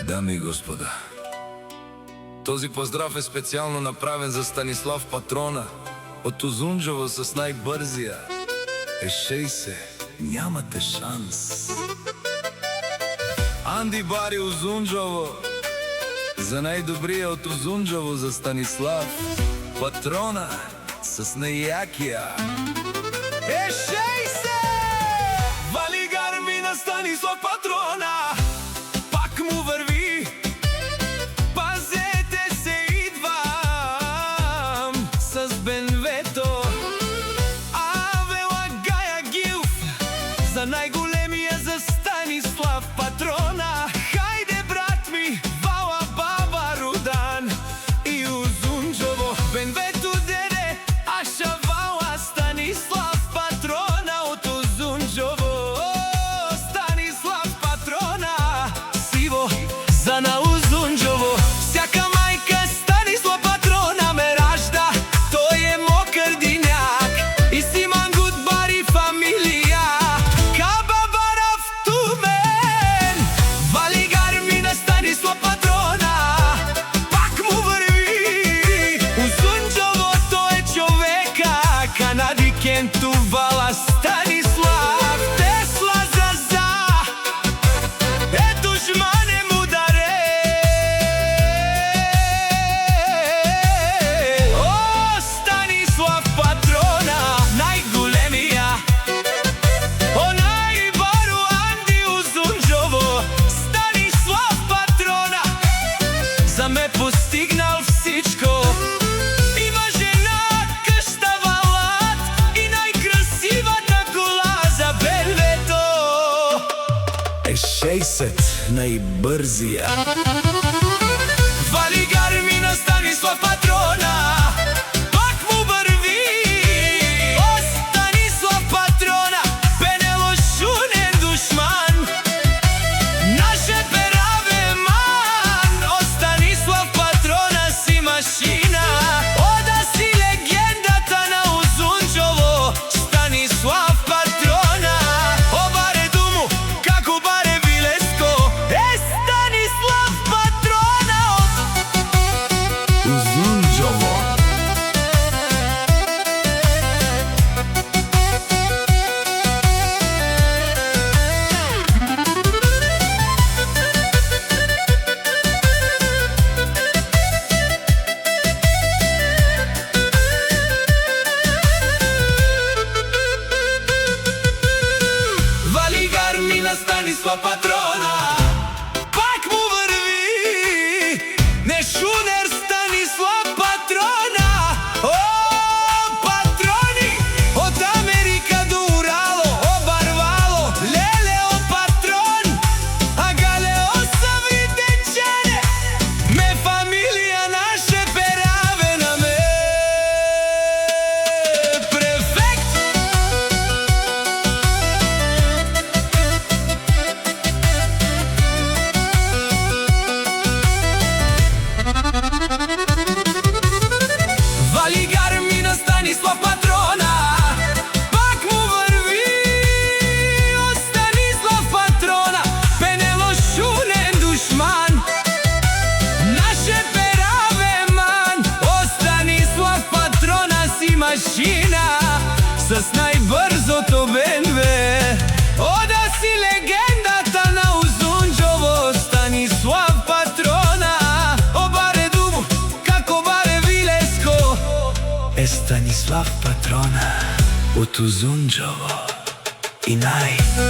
Дами и господа, този поздрав е специално направен за Станислав Патрона от Узунджово с най-бързия. Ешей се, нямате шанс. Анди Бари Узунджово, за най-добрия от Узунджово за Станислав Патрона с най-якия. Ешей се! Валигар ми на Станислав Патрона, пак му върви. Пазете се, идвам с БНВ-то. Авела Гая Гилф, за най-големия за Станислав Патрона. Хайде, брат ми, Вала Баба Рудан и Узунджово. БНВ-то деде, аша Вала Станислав Патрона от Узунджово. Станислав Патрона, сиво за на Узунджово. Всяка майка Станислав Патрона ме ражда. Той е мокър диняк и си мангут бари фамилия. Кабабара в Тумен, Валигар ми на Станислав Патрона, пак му върви. Узунджово, той е човека, Канади Кенту Вала Станислав. Тесла за ето жмане му даре. О, Станислав Патрона, най-големия. О, най-баро Анди Узунджово. Станислав Патрона за ме постигнал всичко. Има жена, къща, валат и най-красивата кола за БНВ-то. Ешейсет, най-бързия. Валигар ми на Станислав Патрона, пак му върви. О, Станислав Патрона, пенело шунен душман. Наше пераве ман. О, Станислав Патрона си машина. О, да си легендата на Узунджово. Станислав Патрона, о, баре думу, како баре вилеско. Е, Станислав Патрона от Узунджово. Валигар ми на Станислав Патрона, пак му върви. Не шунер Станислав Патрона. О, патрони от Америка до Урало. О, барвало, лелео патрон. А галео съвидечане, ме фамилия наше пераве на ме. Префект. Валигар ми на Станислав Патрона, пак му върви. О, Станислав Патрона, пенело шунен душман. Наше пераве ман. О, Станислав Патрона си машина с най-бързото БНВ. О, да си легендата на Узунджово. Станислав Патрона, о, баре думу, како баре вилеско. Е, Станислав Патрона от Узунджово и най-бързия.